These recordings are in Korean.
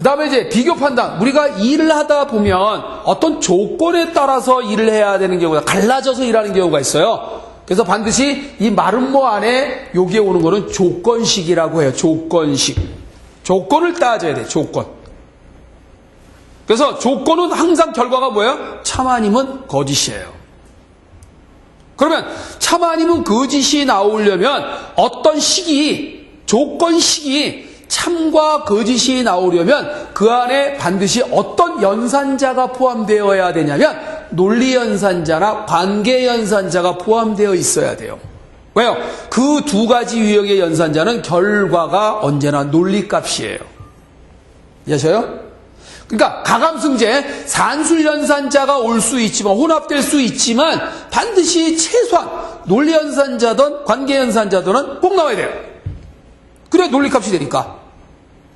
다음에 이제 비교 판단. 우리가 일을 하다 보면 어떤 조건에 따라서 일을 해야 되는 경우가 갈라져서 일하는 경우가 있어요. 그래서 반드시 이 마름모 안에 여기에 오는 거는 조건식이라고 해요. 조건식. 조건을 따져야 돼. 조건. 그래서 조건은 항상 결과가 뭐예요? 참 아니면 거짓이에요. 그러면 참 아니면 거짓이 나오려면 어떤 식이, 조건식이 참과 거짓이 나오려면 그 안에 반드시 어떤 연산자가 포함되어야 되냐면 논리연산자나 관계연산자가 포함되어 있어야 돼요. 왜요? 그 두 가지 유형의 연산자는 결과가 언제나 논리값이에요. 이해하셔요? 그러니까 가감승제 산술연산자가 올 수 있지만 혼합될 수 있지만 반드시 최소한 논리연산자든 관계연산자든 꼭 나와야 돼요. 그래 논리값이 되니까.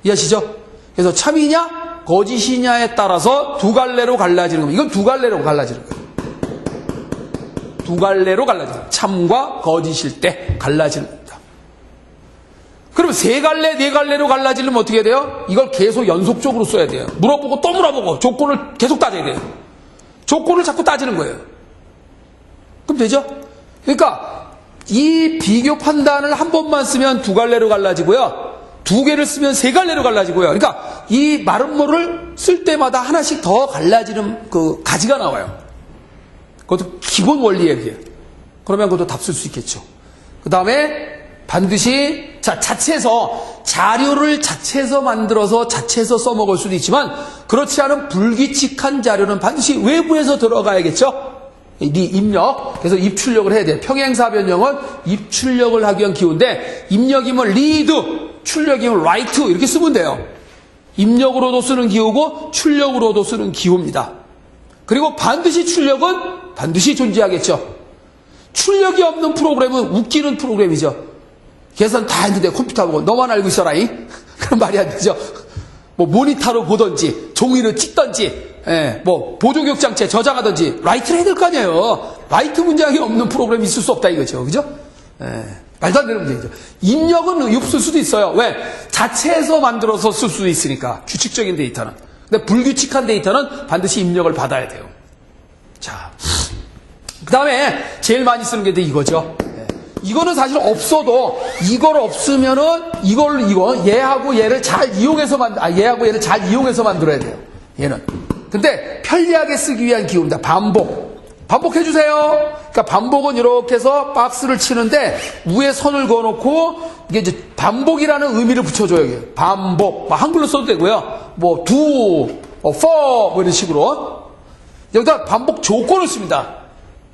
이해하시죠? 그래서 참이냐 거짓이냐에 따라서 두 갈래로 갈라지는 겁니다. 이건 두 갈래로 갈라지는 거예요. 두 갈래로 갈라지는 거예요. 참과 거짓일 때 갈라지는 겁니다. 그럼 세 갈래, 네 갈래로 갈라지려면 어떻게 돼요? 이걸 계속 연속적으로 써야 돼요. 물어보고 또 물어보고 조건을 계속 따져야 돼요. 조건을 자꾸 따지는 거예요. 그럼 되죠? 그러니까 이 비교 판단을 한 번만 쓰면 두 갈래로 갈라지고요. 두 개를 쓰면 세 갈래로 갈라지고요. 그러니까 이 마름모를 쓸 때마다 하나씩 더 갈라지는 그 가지가 나와요. 그것도 기본 원리예요, 그게. 그러면 그것도 답 쓸 수 있겠죠. 그 다음에 반드시 자료를 자체에서 만들어서 자체에서 써먹을 수도 있지만 그렇지 않은 불규칙한 자료는 반드시 외부에서 들어가야겠죠. 네 입력. 그래서 입출력을 해야 돼요. 평행사 변형은 입출력을 하기 위한 기호인데 입력이면 read, 출력이면 write 이렇게 쓰면 돼요. 입력으로도 쓰는 기호고 출력으로도 쓰는 기호입니다. 그리고 반드시 출력은 반드시 존재하겠죠. 출력이 없는 프로그램은 웃기는 프로그램이죠. 계산 다 했는데 컴퓨터 보고 너만 알고 있어라잉? 그런 말이 안 되죠. 뭐 모니터로 보든지 종이를 찍든지 뭐 보조격장체 저장하든지 라이트를 해야 될 거 아니에요. 라이트 문장이 없는 프로그램이 있을 수 없다 이거죠. 그죠? 말도 안 되는 문제죠. 입력은 없을 수도 있어요. 왜? 자체에서 만들어서 쓸 수도 있으니까. 규칙적인 데이터는. 근데 불규칙한 데이터는 반드시 입력을 받아야 돼요. 자, 그 다음에 제일 많이 쓰는 게 이거죠. 이거는 사실 없어도 이걸 없으면은 얘하고 얘를 잘 이용해서 얘하고 얘를 잘 이용해서 만들어야 돼요. 얘는. 근데 편리하게 쓰기 위한 기호입니다. 반복해 주세요. 그러니까 반복은 이렇게 해서 박스를 치는데 위에 선을 그어놓고 이게 이제 반복이라는 의미를 붙여줘요. 여기. 반복. 한글로 써도 되고요. 뭐 do, for 뭐 이런 식으로 여기다 반복 조건을 씁니다.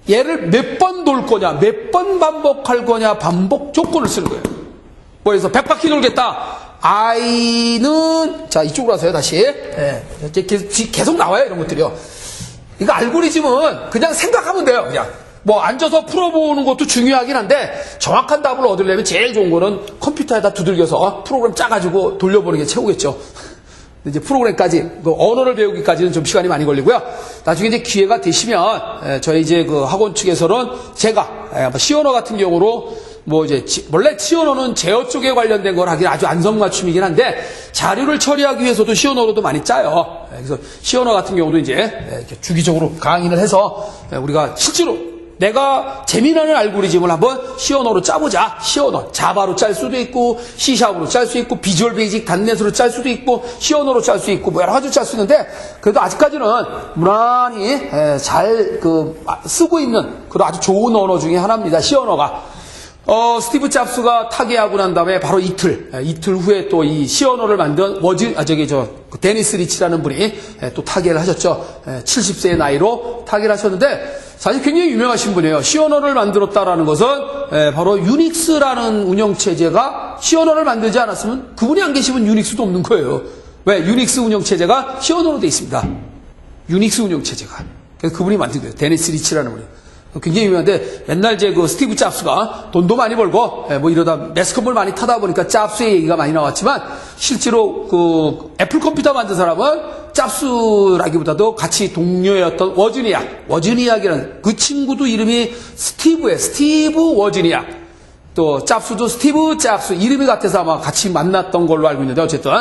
얘를 몇 번 돌 거냐, 몇 번 반복할 거냐, 반복 조건을 쓰는 거예요. 뭐, 그래서 100바퀴 돌겠다. I는, 자, 이쪽으로 와서요, 다시. 계속 나와요, 이런 것들이요. 이거 알고리즘은 그냥 생각하면 돼요, 그냥. 뭐, 앉아서 풀어보는 것도 중요하긴 한데, 정확한 답을 얻으려면 제일 좋은 거는 컴퓨터에다 두들겨서 프로그램 짜가지고 돌려보는 게 최고겠죠. 이제 프로그램까지, 언어를 배우기까지는 좀 시간이 많이 걸리고요. 나중에 이제 기회가 되시면, 저희 이제 그 학원 측에서는 제가, 시언어 같은 경우로, 뭐 이제, 원래 시언어는 제어 쪽에 관련된 걸 하긴 아주 안성맞춤이긴 한데, 자료를 처리하기 위해서도 시언어로도 많이 짜요. 그래서 시언어 같은 경우도 이제, 이렇게 주기적으로 강의를 해서, 우리가 실제로 내가 재미나는 알고리즘을 한번 시언어로 짜보자. 시언어. 자바로 짤 수도 있고, C샵으로 짤 수 있고, 비주얼 베이직 단넷으로 짤 수도 있고, 시언어로 짤 수 있고, 뭐 여러 가지 짤 수 있는데, 그래도 아직까지는 무난히 잘 쓰고 있는 그런 아주 좋은 언어 중에 하나입니다. 시언어가. 스티브 잡스가 타계하고 난 다음에 바로 이틀 후에 또 이 시언어를 만든 데니스 리치라는 분이 또 타계를 하셨죠. 70세의 나이로 타계를 하셨는데, 사실 굉장히 유명하신 분이에요. 시언어를 만들었다라는 것은 바로 유닉스라는 운영체제가 시언어를 만들지 않았으면 그분이 안 계시면 유닉스도 없는 거예요. 왜? 유닉스 운영체제가 시언어로 되어 있습니다. 유닉스 운영체제가. 그래서 그분이 만든 거예요. 데니스 리치라는 분이. 굉장히 유명한데 맨날 이제 그 스티브 잡스가 돈도 많이 벌고 뭐 이러다 매스컴을 많이 타다 보니까 잡스의 얘기가 많이 나왔지만 실제로 그 애플 컴퓨터 만든 사람은 잡스라기보다도 같이 동료였던 워즈니악이라는 그 친구도 이름이 스티브예요. 스티브 워즈니악. 또 잡스도 스티브 잡스 이름이 같아서 아마 같이 만났던 걸로 알고 있는데 어쨌든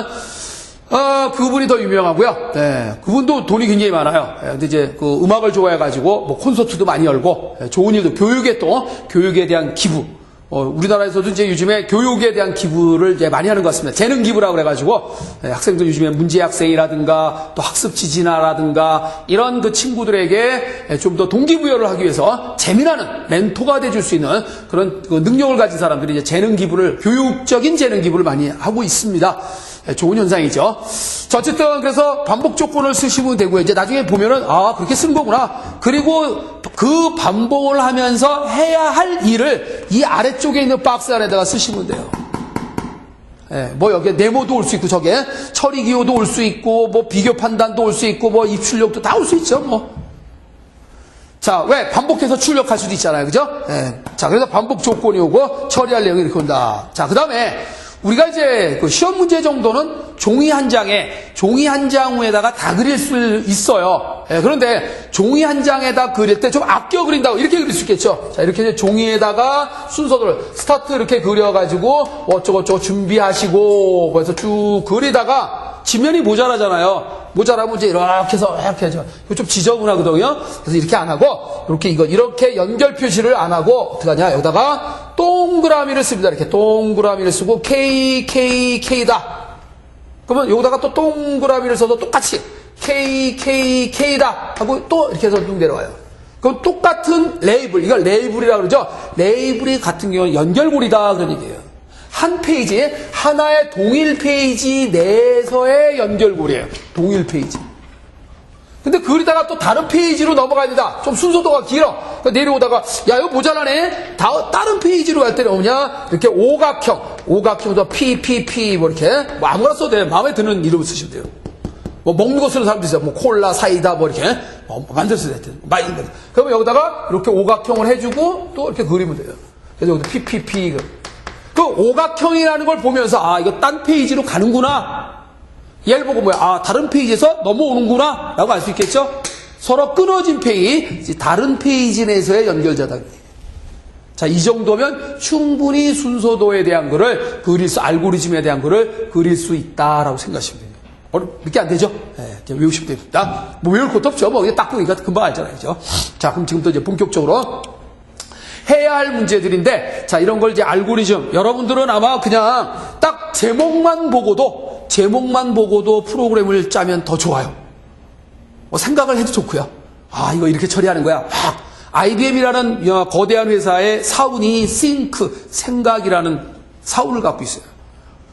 그분이 더 유명하고요. 네, 그분도 돈이 굉장히 많아요. 네, 근데 이제 그 음악을 좋아해가지고 뭐 콘서트도 많이 열고, 네, 좋은 일도, 교육에 대한 기부. 우리나라에서도 이제 요즘에 교육에 대한 기부를 이제 많이 하는 것 같습니다. 재능 기부라고 그래가지고, 네, 학생들 요즘에 문제 학생이라든가 또 학습 지진아라든가 이런 그 친구들에게 좀 더 동기부여를 하기 위해서 재미나는 멘토가 돼줄 수 있는 그런 그 능력을 가진 사람들이 이제 재능 기부를, 교육적인 재능 기부를 많이 하고 있습니다. 좋은 현상이죠. 자, 어쨌든 그래서 반복 조건을 쓰시면 되고요. 이제 나중에 보면은 그렇게 쓰는 거구나. 그리고 그 반복을 하면서 해야 할 일을 이 아래쪽에 있는 박스 안에다가 쓰시면 돼요. 뭐 여기에 네모도 올 수 있고, 저게 처리 기호도 올 수 있고, 뭐 비교 판단도 올 수 있고, 뭐 입출력도 다 올 수 있죠. 뭐. 자, 왜? 반복해서 출력할 수도 있잖아요. 그죠? 자, 그래서 반복 조건이 오고 처리할 내용이 이렇게 온다. 자, 그 다음에 우리가 이제 그 시험 문제 정도는 종이 한 장에, 종이 한 장 위에다가 다 그릴 수 있어요. 그런데 종이 한 장에다 그릴 때 좀 아껴 그린다고 이렇게 그릴 수 있겠죠. 자, 이렇게 이제 종이에다가 순서를 스타트 이렇게 그려가지고 어쩌고저쩌고 준비하시고 그래서 쭉 그리다가 지면이 모자라잖아요. 모자라면 이제 이렇게 해서 이렇게 하죠. 이거 좀 지저분하거든요. 그래서 이렇게 안 하고 이렇게 연결 표시를 안 하고 어떻게 하냐? 여기다가 동그라미를 씁니다. 이렇게 동그라미를 쓰고 K다. 그러면 여기다가 또 동그라미를 써서 똑같이 K다 하고 또 이렇게 해서 쭉 내려와요. 그럼 똑같은 레이블, 이걸 레이블이라고 그러죠. 레이블이 같은 경우는 연결고리다 그런 얘기예요. 한 페이지, 하나의 동일 페이지 내에서의 연결고리예요. 동일 페이지. 근데 그리다가 또 다른 페이지로 넘어가야 된다. 좀 순서도가 길어. 그러니까 내려오다가 야 이거 모자라네. 다른 페이지로 갈 때는 뭐냐? 이렇게 오각형도 PPP 뭐 이렇게 뭐 아무거나 써도 돼요. 마음에 드는 이름을 쓰시면 돼요. 뭐 먹는 거 쓰는 사람도 있어요. 뭐 콜라, 사이다 뭐 이렇게 만들어서 돼요. 그러면 여기다가 이렇게 오각형을 해주고 또 이렇게 그리면 돼요. 그래서 여기도 PPP 그 오각형이라는 걸 보면서 이거 딴 페이지로 가는구나. 얘를 보고 다른 페이지에서 넘어오는구나 라고 알 수 있겠죠? 서로 끊어진 페이지, 다른 페이지 내에서의 연결자다. 자, 이 정도면 충분히 순서도에 대한 거를 알고리즘에 대한 거를 그릴 수 있다라고 생각하시면 돼요. 어렵게 안 되죠? 그냥 외우시면 됩니다. 뭐 외울 것도 없죠. 그냥 딱 보니까 금방 알잖아요. 그죠? 자, 그럼 지금부터 이제 본격적으로 해야 할 문제들인데, 자, 이런 걸 이제 알고리즘, 여러분들은 아마 그냥 딱 제목만 보고도 프로그램을 짜면 더 좋아요. 생각을 해도 좋고요. 이거 이렇게 처리하는 거야. IBM이라는 거대한 회사의 사운이 생각이라는 사운을 갖고 있어요.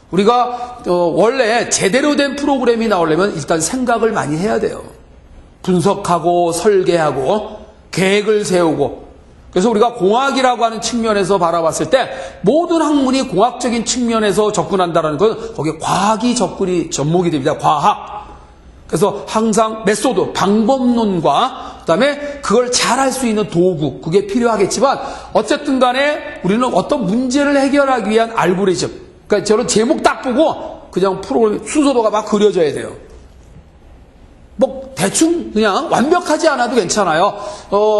우리가 원래 제대로 된 프로그램이 나오려면 일단 생각을 많이 해야 돼요. 분석하고 설계하고 계획을 세우고. 그래서 우리가 공학이라고 하는 측면에서 바라봤을 때 모든 학문이 공학적인 측면에서 접근한다는 건 거기에 과학이 접목이 됩니다. 과학. 그래서 항상 메소드, 방법론과 그다음에 그걸 잘할 수 있는 도구, 그게 필요하겠지만 어쨌든 간에 우리는 어떤 문제를 해결하기 위한 알고리즘. 그러니까 저런 제목 딱 보고 그냥 프로그램 순서도가 막 그려져야 돼요. 뭐 대충 그냥 완벽하지 않아도 괜찮아요.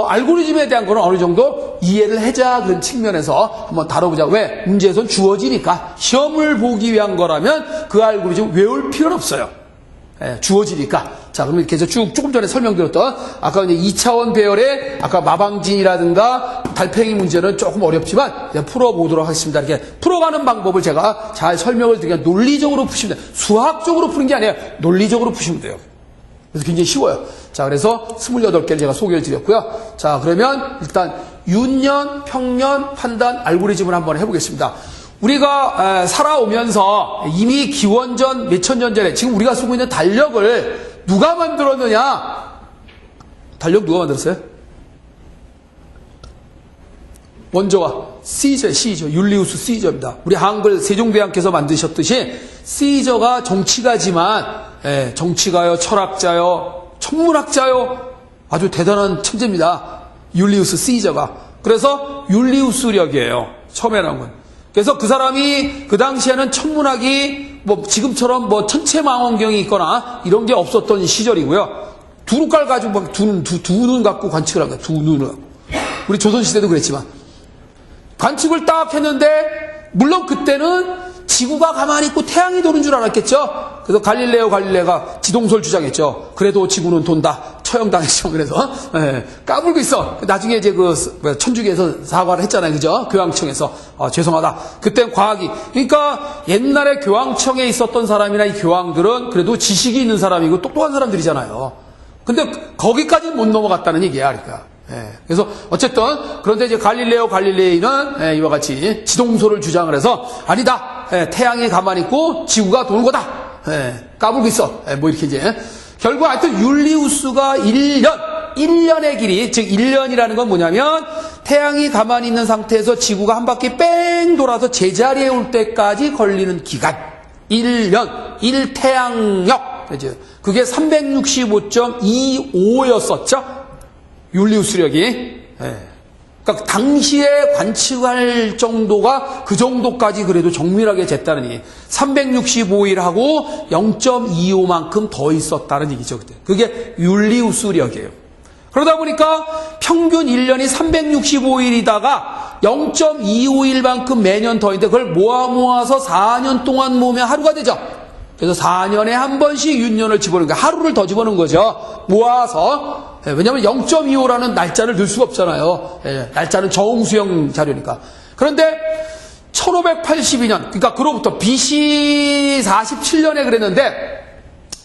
알고리즘에 대한 거는 어느 정도 이해를 해자 그런 측면에서 한번 다뤄보자. 왜? 문제에선 주어지니까. 시험을 보기 위한 거라면 그 알고리즘 외울 필요는 없어요. 주어지니까. 자, 그러면 이렇게 해서 조금 전에 설명드렸던 아까 이제 2차원 배열의 아까 마방진이라든가 달팽이 문제는 조금 어렵지만 그냥 풀어보도록 하겠습니다. 이렇게 풀어가는 방법을 제가 잘 설명을 드리면 논리적으로 푸시면 돼요. 수학적으로 푸는 게 아니에요. 논리적으로 푸시면 돼요. 그래서 굉장히 쉬워요. 자, 그래서 28개를 제가 소개를 드렸고요. 자, 그러면 일단 윤년, 평년, 판단, 알고리즘을 한번 해보겠습니다. 우리가 살아오면서 이미 기원전 몇천 년 전에 지금 우리가 쓰고 있는 달력을 누가 만들었느냐? 달력 누가 만들었어요? 원조가 시저, 율리우스 시저입니다. 우리 한글 세종대왕께서 만드셨듯이 시저가 정치가지만 정치가요, 철학자요, 천문학자요, 아주 대단한 천재입니다. 율리우스 시저가. 그래서 율리우스력이에요. 처음에 나온 건. 그래서 그 사람이 그 당시에는 천문학이 뭐 지금처럼 뭐 천체망원경이 있거나 이런 게 없었던 시절이고요. 두루깔 가지고 막 두 눈 갖고 관측을 한 거예요. 두 눈을. 우리 조선시대도 그랬지만. 관측을 딱 했는데 물론 그때는 지구가 가만히 있고 태양이 도는 줄 알았겠죠. 그래서 갈릴레가 지동설 주장했죠. 그래도 지구는 돈다. 처형당했죠. 그래서 까불고 있어. 나중에 이제 천주교에서 사과를 했잖아요. 그죠? 교황청에서 죄송하다. 그땐 과학이 그러니까 옛날에 교황청에 있었던 사람이나 이 교황들은 그래도 지식이 있는 사람이고 똑똑한 사람들이잖아요. 근데 거기까지는 못 넘어갔다는 얘기야. 그러니까. 그래서 어쨌든 그런데 이제 갈릴레이는 이와 같이 지동설을 주장을 해서 아니다. 태양이 가만히 있고 지구가 도는 거다. 까불고 있어. 뭐 이렇게 이제 결국 하여튼 율리우스가 1년의 길이, 즉 1년이라는 건 뭐냐면 태양이 가만히 있는 상태에서 지구가 한 바퀴 뺑 돌아서 제자리에 올 때까지 걸리는 기간. 1년, 1태양력. 그게 365.25였었죠. 율리우스력이. 그러니까 당시에 관측할 정도가 그 정도까지 그래도 정밀하게 쟀다는 얘기. 365일하고 0.25만큼 더 있었다는 얘기죠. 그때. 그게 율리우스력이에요. 그러다 보니까 평균 1년이 365일이다가 0.25일만큼 매년 더 있는데 그걸 모아서 4년 동안 모으면 하루가 되죠. 그래서 4년에 한 번씩 윤년을 집어넣는 거예요. 하루를 더 집어넣는 거죠. 모아서. 왜냐하면 0.25라는 날짜를 넣을 수가 없잖아요. 날짜는 정수형 자료니까. 그런데 1582년, 그러니까 그로부터 BC 47년에 그랬는데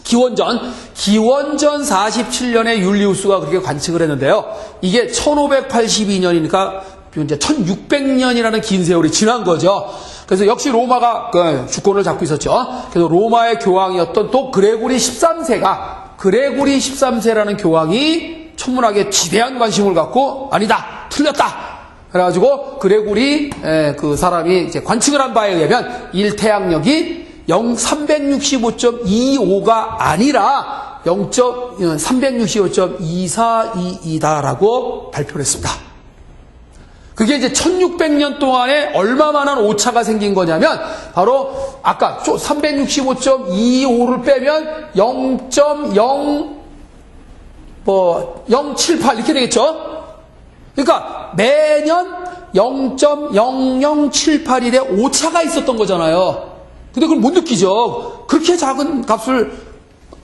기원전 47년에 율리우스가 그렇게 관측을 했는데요. 이게 1582년이니까 이제 1600년이라는 긴 세월이 지난 거죠. 그래서 역시 로마가 주권을 잡고 있었죠. 그래서 로마의 교황이었던 또 그레고리 13세라는 교황이 천문학에 지대한 관심을 갖고 아니다, 틀렸다. 그래가지고 그레고리 그 사람이 이제 관측을 한 바에 의하면 1태양력이 365.25가 아니라 365.2422다라고 발표를 했습니다. 그게 이제 1600년 동안에 얼마만한 오차가 생긴 거냐면 바로 아까 365.25를 빼면 0.078 이렇게 되겠죠. 그러니까 매년 0.0078일의 오차가 있었던 거잖아요. 근데 그걸 못 느끼죠. 그렇게 작은 값을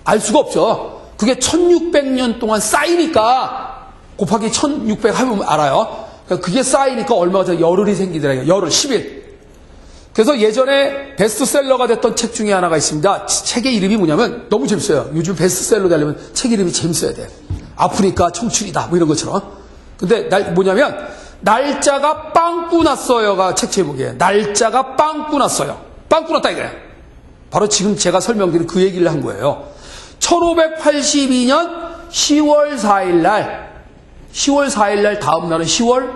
알 수가 없죠. 그게 1600년 동안 쌓이니까 곱하기 1600 하면 알아요. 그게 쌓이니까 얼마가 더 열흘이 생기더라고요. 열흘, 10일. 그래서 예전에 베스트셀러가 됐던 책 중에 하나가 있습니다. 책의 이름이 뭐냐면 너무 재밌어요. 요즘 베스트셀러 되려면 책 이름이 재밌어야 돼. 아프니까 청춘이다. 뭐 이런 것처럼. 근데 뭐냐면 날짜가 빵꾸 났어요가 책 제목이에요. 날짜가 빵꾸 났어요. 빵꾸 났다 이거예요. 바로 지금 제가 설명드린 그 얘기를 한 거예요. 1582년 10월 4일 날 다음 날은 10월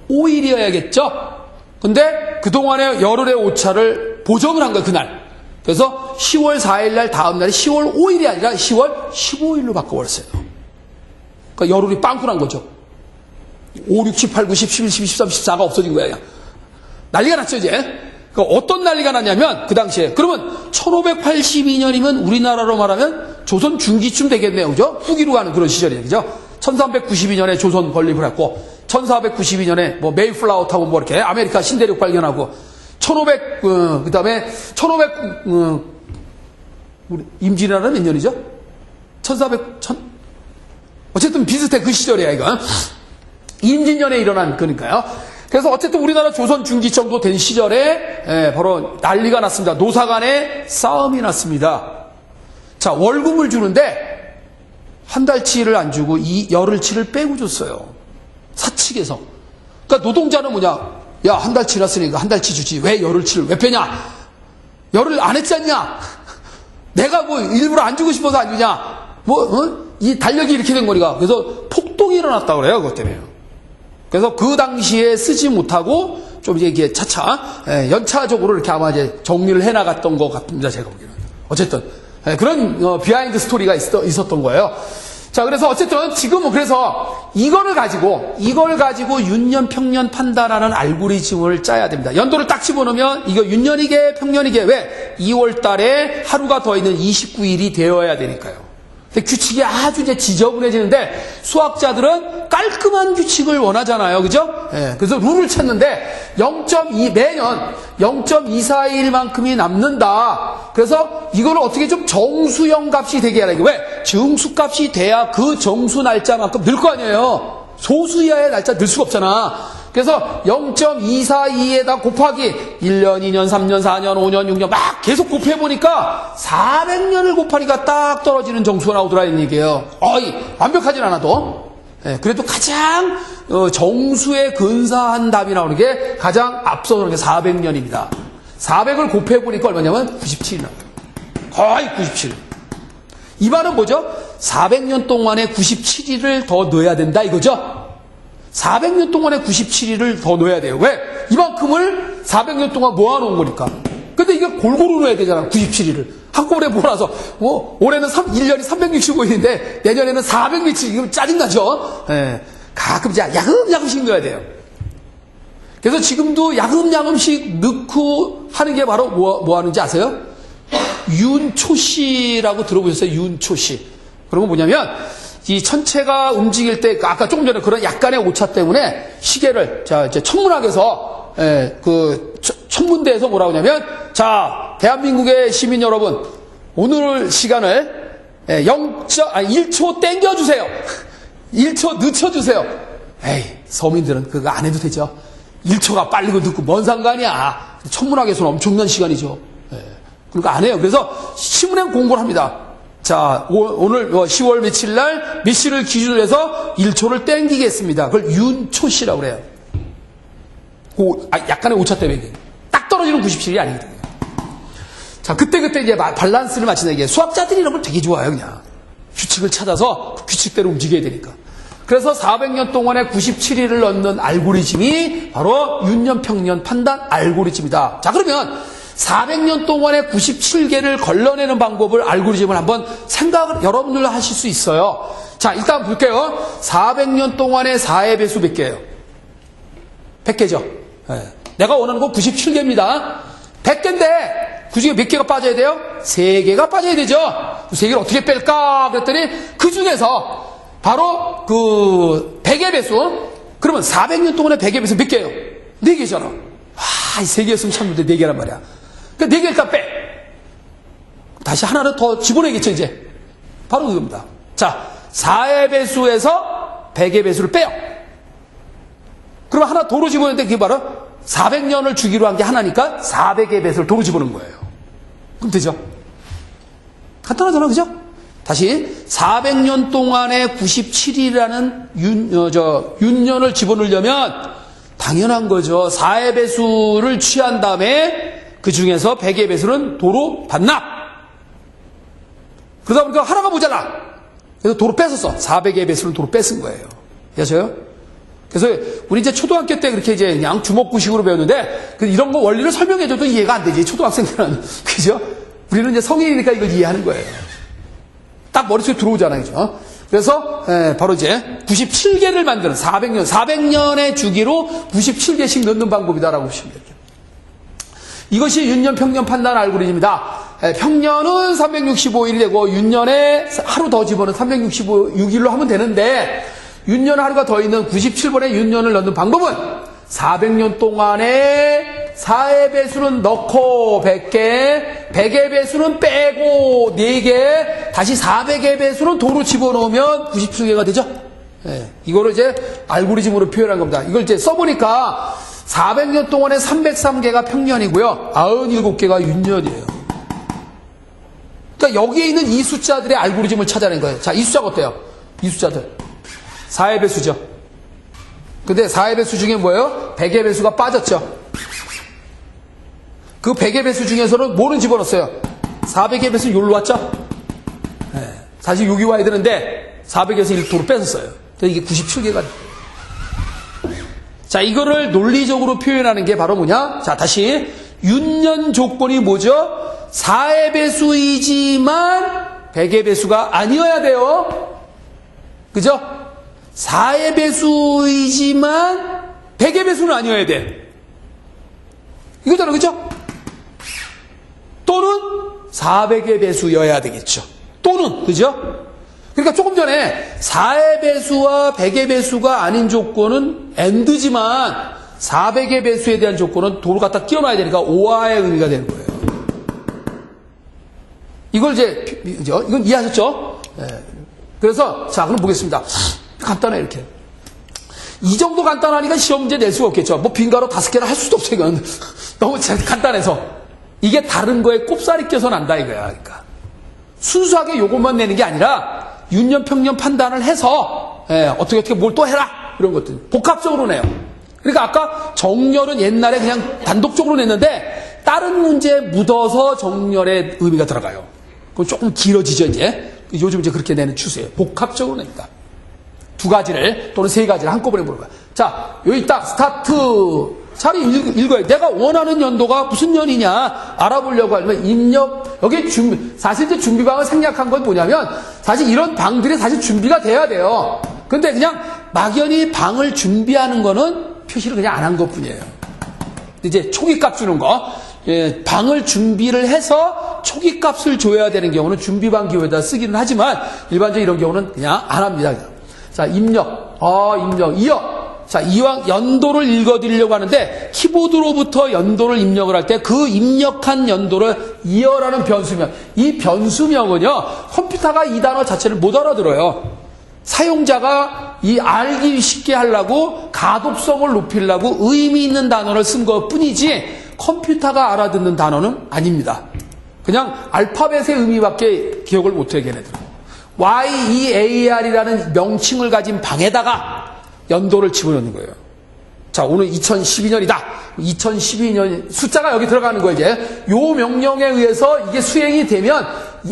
5일이어야겠죠? 근데 그동안의 열흘의 오차를 보정을 한 거예요, 그날. 그래서 10월 4일 날 다음 날이 10월 5일이 아니라 10월 15일로 바꿔버렸어요. 그러니까 열흘이 빵꾸 난 거죠. 5, 6, 7, 8, 9, 10, 11, 12, 13, 14가 없어진 거예요. 난리가 났죠, 이제. 그러니까 어떤 난리가 났냐면, 그 당시에. 그러면 1582년이면 우리나라로 말하면 조선 중기쯤 되겠네요. 그죠? 후기로 가는 그런 시절이에요. 그죠? 1392년에 조선 건립을 했고, 1492년에 뭐 메이플라워 타고 뭐 이렇게 아메리카 신대륙 발견하고, 그 다음에 1500, 우리 임진왜란은 몇 년이죠? 1000? 어쨌든 비슷해, 그 시절이야, 이거. 임진년에 일어난 거니까요. 그래서 어쨌든 우리나라 조선 중기 정도 된 시절에 바로 난리가 났습니다. 노사 간에 싸움이 났습니다. 자, 월급을 주는데 한 달치를 안 주고 이 열흘치를 빼고 줬어요. 사측에서. 그러니까 노동자는 뭐냐? 야, 한 달치 났으니까 한 달치 주지. 왜 열흘치를 왜 빼냐? 열흘 안 했지 않냐? 내가 뭐 일부러 안 주고 싶어서 안 주냐? 이 달력이 이렇게 된 거니까. 그래서 폭동이 일어났다고 그래요. 그것 때문에. 그래서 그 당시에 쓰지 못하고 좀 이게 차차 연차적으로 이렇게 아마 이제 정리를 해나갔던 것 같습니다. 제가 보기에는. 어쨌든 그런 비하인드 스토리가 있었던 거예요. 자, 그래서 어쨌든 지금은 그래서 이걸 가지고 윤년 평년 판단하는 알고리즘을 짜야 됩니다. 연도를 딱 집어넣으면 이거 윤년이게 평년이게 왜 2월 달에 하루가 더 있는 29일이 되어야 되니까요. 근데 규칙이 아주 이제 지저분해지는데 수학자들은 깔끔한 규칙을 원하잖아요. 그죠? 예, 그래서 룰을 찾는데 0.2 매년 0.241만큼이 남는다. 그래서 이거를 어떻게 좀 정수형 값이 되게 하라. 왜? 정수값이 돼야 그 정수 날짜만큼 늘 거 아니에요. 소수 이하의 날짜 늘 수가 없잖아. 그래서 0.242에다 곱하기 1년, 2년, 3년, 4년, 5년, 6년 막 계속 곱해보니까 400년을 곱하니까 딱 떨어지는 정수가 나오더라는 얘기예요. 완벽하진 않아도. 예, 그래도 가장 정수에 근사한 답이 나오는 게 가장 앞서는 게 400년입니다. 400을 곱해보니까 얼마냐면 97이 나와요. 거의 97. 이 말은 뭐죠? 400년 동안에 97일을 더 넣어야 된다 이거죠? 400년 동안에 97일을 더 넣어야 돼요. 왜? 이만큼을 400년 동안 모아놓은 거니까. 근데 이게 골고루 넣어야 되잖아, 97일을. 한꺼번에 몰아서, 올해는 1년이 365일인데, 내년에는 400며칠, 이거 짜증나죠? 예. 가끔 이제 야금야금씩 넣어야 돼요. 그래서 지금도 야금야금씩 넣고 하는 게 바로 뭐 하는지 아세요? 윤초시라고 들어보셨어요? 윤초시. 그러면 뭐냐면, 이 천체가 움직일 때, 아까 조금 전에 그런 약간의 오차 때문에 시계를, 이제 천문학에서, 천문대에서 뭐라고 하냐면, 대한민국의 시민 여러분, 오늘 시간을 1초 땡겨주세요. 1초 늦춰주세요. 에이, 서민들은 그거 안 해도 되죠. 1초가 빠르고 늦고 뭔 상관이야. 천문학에서는 엄청난 시간이죠. 그러니까 안 해요. 그래서 신문에 공부를 합니다. 오늘 10월 며칠 날 몇 시를 기준으로 해서 1초를 땡기겠습니다. 그걸 윤초시라고 그래요. 약간의 오차 때문에 딱 떨어지는 97일이 아니거든요. 그때 이제 밸런스를 맞추는 얘기예요. 수학자들이 이런 걸 되게 좋아해요, 그냥. 규칙을 찾아서 그 규칙대로 움직여야 되니까. 그래서 400년 동안에 97일을 넣는 알고리즘이 바로 윤년평년 판단 알고리즘이다. 그러면 400년 동안에 97개를 걸러내는 방법을 알고리즘을 한번 생각을 여러분들 하실 수 있어요. 일단 볼게요. 400년 동안에 4의 배수 몇 개예요? 100개죠. 네. 내가 원하는 거 97개입니다. 100개인데 그 중에 몇 개가 빠져야 돼요? 3개가 빠져야 되죠. 3개를 어떻게 뺄까? 그랬더니 그 중에서 바로 100의 배수. 그러면 400년 동안에 100의 배수 몇 개예요? 4개잖아. 이 3개였으면 참 좋은데 4개란 말이야. 그러니까 4개 일단 빼. 다시 하나를 더 집어내겠죠, 이제. 바로 그겁니다. 4의 배수에서 100의 배수를 빼요. 그럼 하나 도로 집어내는데 그게 바로 400년을 주기로 한 게 하나니까 400의 배수를 도로 집어넣은 거예요. 그럼 되죠? 간단하잖아, 그죠? 다시 400년 동안에 97이라는 윤년을 집어넣으려면 당연한 거죠. 4의 배수를 취한 다음에 그 중에서 100의 배수는 도로 반납. 그러다 보니까 하나가 모자라. 그래서 도로 뺏었어. 400의 배수는 도로 뺏은 거예요. 아셔요? 그래서 우리 이제 초등학교 때 그렇게 이제 그냥 주먹구식으로 배웠는데 이런 거 원리를 설명해줘도 이해가 안 되지. 초등학생들은. 그죠? 우리는 이제 성인이니까 이걸 이해하는 거예요. 딱 머릿속에 들어오잖아요. 그죠? 그래서 바로 이제 97개를 만드는 400년의 주기로 97개씩 넣는 방법이다라고 보시면 돼요. 이것이 윤년 평년 판단 알고리즘이다. 평년은 365일이 되고 윤년에 하루 더 집어넣은 365일로 하면 되는데 윤년 하루가 더 있는 97번의 윤년을 넣는 방법은 400년 동안에 4의 배수는 넣고 100개, 100의 배수는 빼고 4개, 다시 400의 배수는 도로 집어넣으면 97개가 되죠? 이거를 이제 알고리즘으로 표현한 겁니다. 이걸 이제 써보니까 400년 동안에 303개가 평년이고요. 97개가 윤년이에요. 그러니까 여기에 있는 이 숫자들의 알고리즘을 찾아낸 거예요. 이 숫자가 어때요? 이 숫자들. 4의 배수죠. 근데 4의 배수 중에 뭐예요? 100의 배수가 빠졌죠. 그 100의 배수 중에서는 뭐는 집어넣었어요? 400의 배수는 여기로 왔죠? 사실 여기 와야 되는데 400에서 1도로 뺏었어요. 그래서 이게 97개가 이거를 논리적으로 표현하는 게 바로 뭐냐? 다시 윤년 조건이 뭐죠? 4의 배수이지만 100의 배수가 아니어야 돼요. 그죠? 4의 배수이지만 100의 배수는 아니어야 돼. 이거잖아, 그죠? 또는 400의 배수여야 되겠죠. 또는, 그죠? 그러니까 조금 전에 4의 배수와 100의 배수가 아닌 조건은 AND지만 400의 배수에 대한 조건은 도를 갖다 끼워놔야 되니까 OR의 의미가 되는 거예요. 이걸 이건 이해하셨죠? 네. 그래서, 자, 그럼 보겠습니다. 간단해, 이렇게. 이 정도 간단하니까 시험 문제 낼 수가 없겠죠. 뭐 빈가로 5개를 할 수도 없어요, 이건. 너무 간단해서. 이게 다른 거에 꼽살이 껴서 난다, 이거야. 그러니까. 순수하게 요것만 내는 게 아니라, 윤년, 평년 판단을 해서, 어떻게 뭘 또 해라! 이런 것들. 복합적으로 내요. 그러니까 아까 정렬은 옛날에 그냥 단독적으로 냈는데, 다른 문제에 묻어서 정렬의 의미가 들어가요. 그럼 조금 길어지죠, 이제. 요즘 이제 그렇게 내는 추세예요. 복합적으로 냅니다. 2가지를 또는 3가지를 한꺼번에 보는 거야. 자, 여기 딱 스타트. 잘 읽어요. 내가 원하는 연도가 무슨 년이냐 알아보려고 하면 입력, 여기 사실 이제 준비방을 생략한 건 뭐냐면 사실 이런 방들이 사실 준비가 돼야 돼요. 근데 그냥 막연히 방을 준비하는 거는 표시를 그냥 안 한 것 뿐이에요. 이제 초기값 주는 거. 방을 준비를 해서 초기값을 줘야 되는 경우는 준비방 기호에다 쓰기는 하지만 일반적으로 이런 경우는 그냥 안 합니다. 자, 입력. 이어. 자, 이왕 연도를 읽어드리려고 하는데 키보드로부터 연도를 입력을 할 때 그 입력한 연도를 이어라는 변수명. 이 변수명은요, 컴퓨터가 이 단어 자체를 못 알아들어요. 사용자가 이 알기 쉽게 하려고 가독성을 높이려고 의미 있는 단어를 쓴 것 뿐이지 컴퓨터가 알아듣는 단어는 아닙니다. 그냥 알파벳의 의미밖에 기억을 못해요, 걔네들은. YEAR이라는 명칭을 가진 방에다가 연도를 집어넣는 거예요. 자, 오늘 2012년이다. 2012년 숫자가 여기 들어가는 거예요, 이제. 요 명령에 의해서 이게 수행이 되면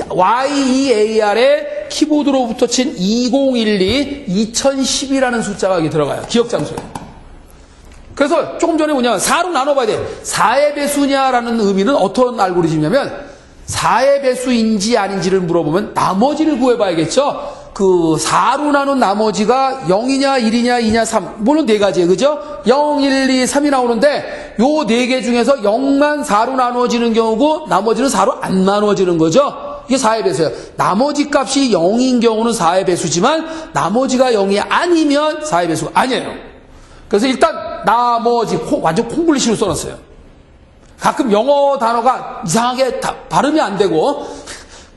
YEAR에 키보드로부터 친 2012, 2010이라는 숫자가 여기 들어가요. 기억 장소에. 그래서 조금 전에 뭐냐면 4로 나눠봐야 돼. 4의 배수냐라는 의미는 어떤 알고리즘이냐면 4의 배수인지 아닌지를 물어보면 나머지를 구해봐야겠죠. 그 4로 나눈 나머지가 0이냐 1이냐 2냐 3 물론 4가지예요. 그죠? 0, 1, 2, 3이 나오는데 요 4개 중에서 0만 4로 나눠지는 경우고 나머지는 4로 안 나눠지는 거죠. 이게 4의 배수예요. 나머지 값이 0인 경우는 4의 배수지만 나머지가 0이 아니면 4의 배수가 아니에요. 그래서 일단 나머지 완전 콩글리시로 써놨어요. 가끔 영어 단어가 이상하게 발음이 안 되고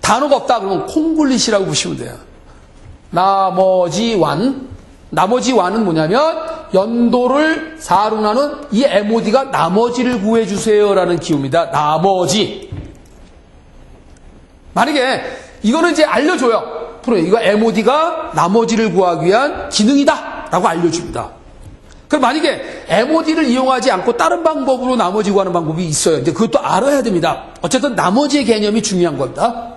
단어가 없다 그러면 콩글리시라고 보시면 돼요. 나머지완은 뭐냐면 연도를 4로 나눈 이 MOD가 나머지를 구해주세요라는 기호입니다. 나머지. 만약에 이거는 이제 알려줘요. 이거 MOD가 나머지를 구하기 위한 기능이다 라고 알려줍니다. 그럼 만약에 MOD를 이용하지 않고 다른 방법으로 나머지 구하는 방법이 있어요. 근데 그것도 알아야 됩니다. 어쨌든 나머지의 개념이 중요한 겁니다.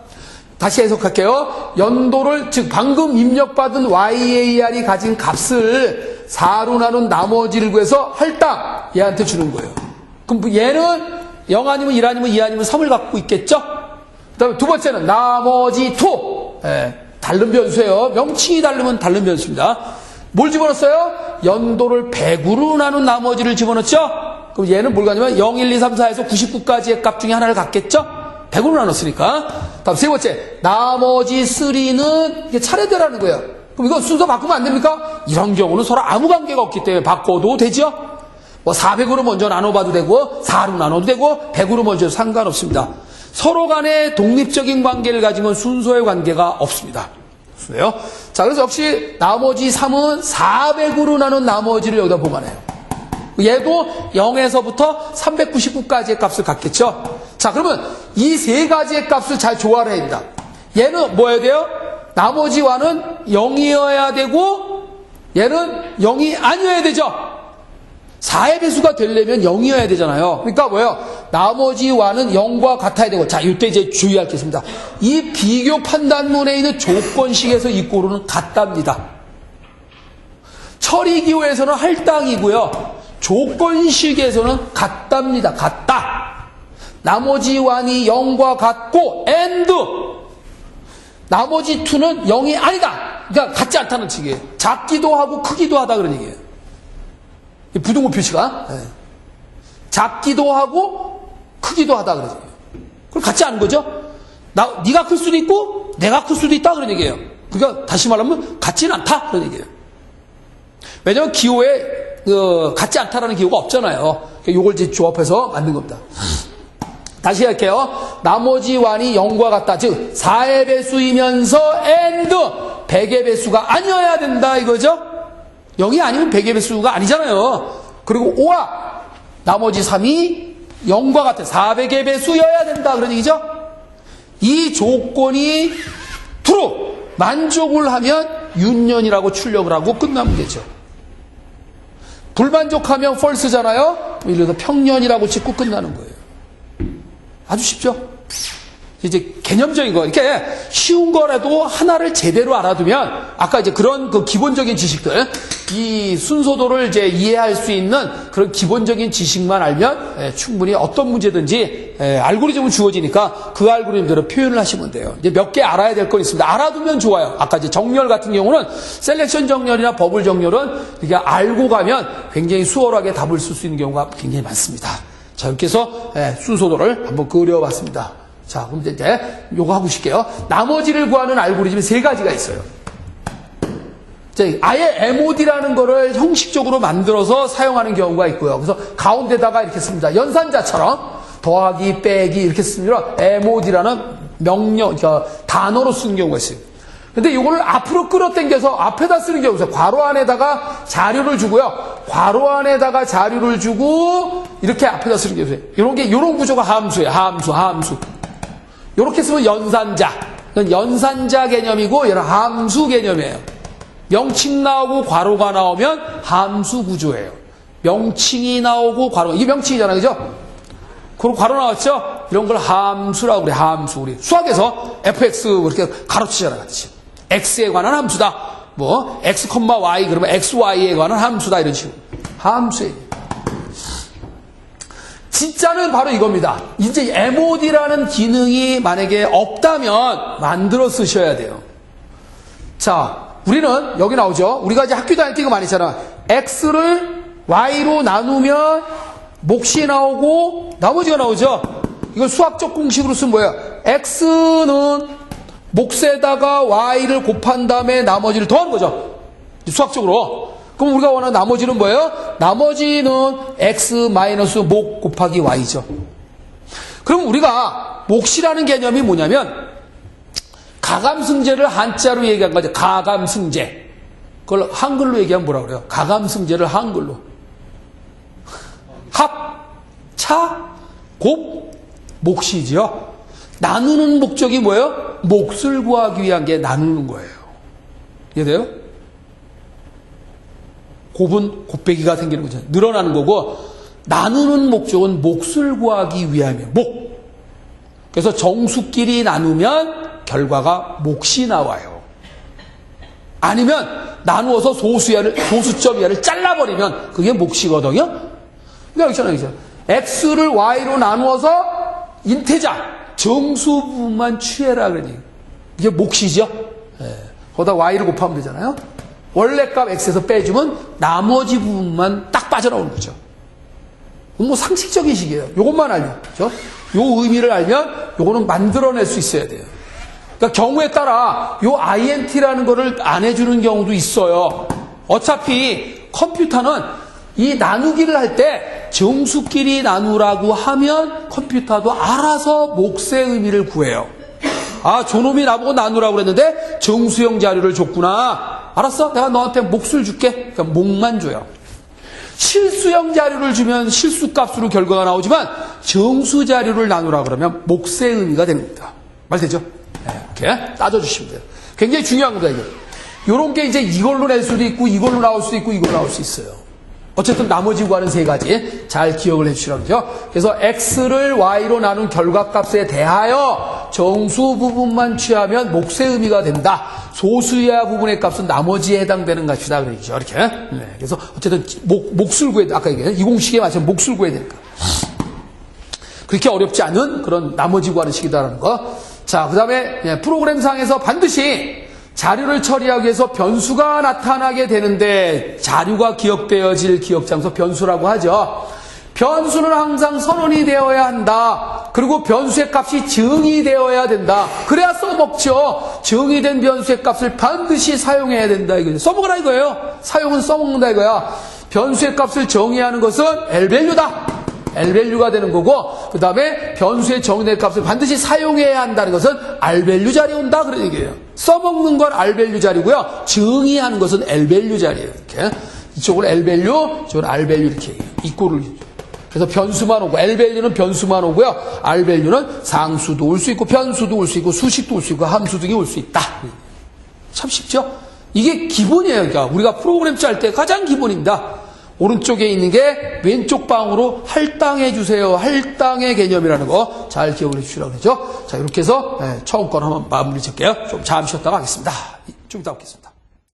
다시 해석할게요. 연도를, 즉 방금 입력받은 YAR이 가진 값을 4로 나눈 나머지를 구해서 할당 얘한테 주는 거예요. 그럼 얘는 0 아니면 1 아니면 2 아니면 3을 갖고 있겠죠? 그 다음에 두 번째는 나머지 2. 다른 변수예요. 명칭이 다르면 다른 변수입니다. 뭘 집어넣었어요? 연도를 100으로 나눈 나머지를 집어넣었죠? 그럼 얘는 뭘 가냐면 0, 1, 2, 3, 4에서 99까지의 값 중에 하나를 갖겠죠? 100으로 나눴으니까. 다음 세 번째, 나머지 3는 이게 차례대라는 거예요. 그럼 이거 순서 바꾸면 안 됩니까? 이런 경우는 서로 아무 관계가 없기 때문에 바꿔도 되죠? 뭐 400으로 먼저 나눠봐도 되고 4로 나눠도 되고 100으로 먼저 해도 상관없습니다. 서로 간에 독립적인 관계를 가진 건 순서의 관계가 없습니다. 왜요? 자, 그래서 역시 나머지 3은 400으로 나눈 나머지를 여기다 보관해요. 얘도 0에서부터 399까지의 값을 갖겠죠? 자, 그러면 이 세 가지의 값을 잘 조화를 해야 됩니다. 얘는 뭐 해야 돼요? 나머지와는 0이어야 되고 얘는 0이 아니어야 되죠? 4의 배수가 되려면 0이어야 되잖아요. 그러니까 뭐예요? 나머지와는 0과 같아야 되고, 자, 이때 이제 주의할 게 있습니다. 이 비교 판단문에 있는 조건식에서 이 꼴은 같답니다. 처리기호에서는 할당이고요. 조건식에서는 같답니다. 같다. 나머지와는 0과 같고, and 나머지 2는 0이 아니다. 그러니까 같지 않다는 측이에요. 작기도 하고 크기도 하다 그런 얘기예요. 부등호 표시가 작기도 하고 크기도 하다 그러죠. 그럼 같지 않은 거죠? 네가 클 수도 있고 내가 클 수도 있다 그런 얘기예요. 그러니까 다시 말하면 같지는 않다 그런 얘기예요. 왜냐하면 기호에 같지 않다라는 기호가 없잖아요. 요걸 이제 조합해서 만든 겁니다. 다시 할게요. 나머지 완이 0과 같다. 즉 4의 배수이면서 and 100의 배수가 아니어야 된다 이거죠. 0이 아니면 100의 배수가 아니잖아요. 그리고 5와 나머지 3이 0과 같아. 400의 배수여야 된다 그런 얘기죠. 이 조건이 true 만족을 하면 윤년이라고 출력을 하고 끝나면 되죠. 불만족하면 false잖아요. 예를 들어서 평년이라고 짓고 끝나는 거예요. 아주 쉽죠? 이제 개념적인 거, 이렇게 쉬운 거라도 하나를 제대로 알아두면, 아까 이제 그런 그 기본적인 지식들, 이 순서도를 이제 이해할 수 있는 그런 기본적인 지식만 알면 충분히 어떤 문제든지 알고리즘은 주어지니까 그 알고리즘대로 표현을 하시면 돼요. 이제 몇 개 알아야 될 건 있습니다. 알아두면 좋아요. 아까 이제 정렬 같은 경우는 셀렉션 정렬이나 버블 정렬은 이게 알고 가면 굉장히 수월하게 답을 쓸 수 있는 경우가 굉장히 많습니다. 자, 이렇게 해서 순서도를 한번 그려봤습니다. 자, 그럼 이제 요거 하고 싶게요. 나머지를 구하는 알고리즘이 3가지가 있어요. 아예 MOD라는 거를 형식적으로 만들어서 사용하는 경우가 있고요. 그래서 가운데다가 이렇게 씁니다. 연산자처럼 더하기, 빼기 이렇게 씁니다. MOD라는 명령, 그러니까 단어로 쓰는 경우가 있어요. 근데 이거를 앞으로 끌어당겨서 앞에다 쓰는 경우가 있어요. 괄호 안에다가 자료를 주고요. 괄호 안에다가 자료를 주고 이렇게 앞에다 쓰는 경우가 있어요. 이런 구조가 함수예요. 함수. 이렇게 쓰면 연산자. 연산자 개념이고 얘는 함수 개념이에요. 명칭 나오고 괄호가 나오면 함수 구조예요. 명칭이 나오고 괄호가, 이게 명칭이잖아요. 그죠? 그리고 괄호 나왔죠? 이런 걸 함수라고 그래. 함수. 우리 수학에서 fx 이렇게 가로치잖아요. 같이. x에 관한 함수다. 뭐 x, y 그러면 xy에 관한 함수다. 이런 식으로. 함수예요. 진짜는 바로 이겁니다. 이제 MOD라는 기능이 만약에 없다면 만들어 쓰셔야 돼요. 자, 우리는 여기 나오죠. 우리가 이제 학교 다닐 때 이거 많이 했잖아. x를 y로 나누면 몫이 나오고 나머지가 나오죠. 이걸 수학적 공식으로 쓰면 뭐예요? x는 몫에다가 y를 곱한 다음에 나머지를 더하는 거죠. 수학적으로. 그럼 우리가 원하는 나머지는 뭐예요? 나머지는 x 마이너스 몫 곱하기 y죠. 그럼 우리가 몫이라는 개념이 뭐냐면 가감승제를 한자로 얘기한 거죠. 가감승제. 그걸 한글로 얘기하면 뭐라 그래요? 가감승제를 한글로. 합, 차, 곱, 몫이지요. 나누는 목적이 뭐예요? 몫을 구하기 위한 게 나누는 거예요. 이해돼요? 곱은 곱빼기가 생기는 거죠. 늘어나는 거고, 나누는 목적은 몫을 구하기 위함이에요. 몫. 그래서 정수끼리 나누면 결과가 몫이 나와요. 아니면 나누어서 소수점 이하를 잘라버리면 그게 몫이거든요. 그러니까 여기잖아요. x를 y로 나누어서 인테자 정수 부분만 취해라 그러니 이게 몫이죠. 거기다 y를 곱하면 되잖아요. 원래 값 x에서 빼주면 나머지 부분만 딱 빠져나오는 거죠. 뭐 상식적인 식이에요. 요것만 알면, 그렇죠? 요 의미를 알면 요거는 만들어낼 수 있어야 돼요. 그러니까 경우에 따라 요 INT라는 거를 안 해주는 경우도 있어요. 어차피 컴퓨터는 이 나누기를 할 때 정수끼리 나누라고 하면 컴퓨터도 알아서 몫의 의미를 구해요. 아, 저놈이 나보고 나누라고 그랬는데 정수형 자료를 줬구나. 알았어? 내가 너한테 몫을 줄게. 그러니까 몫만 줘요. 실수형 자료를 주면 실수값으로 결과가 나오지만 정수 자료를 나누라 그러면 몫의 의미가 됩니다. 말 되죠? 이렇게 따져주시면 돼요. 굉장히 중요한 겁니다, 이게. 요런 게 이제 이걸로 낼 수도 있고, 이걸로 나올 수도 있고, 이걸로 나올 수 있어요. 어쨌든 나머지 구하는 3가지 잘 기억을 해주시라고 그러죠. 그래서 x를 y로 나눈 결과값에 대하여 정수 부분만 취하면 몫의 의미가 된다. 소수야 부분의 값은 나머지에 해당되는 값이다. 그러죠. 이렇게. 네. 그래서 어쨌든 몫을 구해야 돼. 아까 얘기한 이 공식에 맞춰서 몫을 구해야 되니까. 그렇게 어렵지 않은 그런 나머지 구하는 식이다라는 거. 자, 그 다음에 프로그램상에서 반드시 자료를 처리하기 위해서 변수가 나타나게 되는데 자료가 기억되어질 기억장소 변수라고 하죠. 변수는 항상 선언이 되어야 한다. 그리고 변수의 값이 증이 되어야 된다. 그래야 써먹죠. 증이 된 변수의 값을 반드시 사용해야 된다. 이거죠. 써먹으라 이거예요. 사용은 써먹는다 이거야. 변수의 값을 정의하는 것은 L밸류다. L밸류가 되는 거고, 그 다음에 변수의 정의된 값을 반드시 사용해야 한다는 것은 R밸류 자리에 온다. 그런 얘기예요. 써먹는 건 R밸류 자리고요. 증의하는 것은 L밸류 자리예요. 이렇게. 이쪽은 L밸류, 이쪽은 R밸류 이렇게 얘기해요. 이꼴을. 그래서 변수만 오고, L밸류는 변수만 오고요. R밸류는 상수도 올 수 있고, 변수도 올 수 있고, 수식도 올 수 있고, 함수 등이 올 수 있다. 참 쉽죠? 이게 기본이에요. 그러니까 우리가 프로그램 짤 때 가장 기본입니다. 오른쪽에 있는 게 왼쪽 방으로 할당해 주세요. 할당의 개념이라는 거 잘 기억을 해 주시라고 그러죠. 자, 이렇게 해서 처음 건 한번 마무리 짓게요. 좀 잠시 쉬었다가 하겠습니다. 좀 이따 오겠습니다.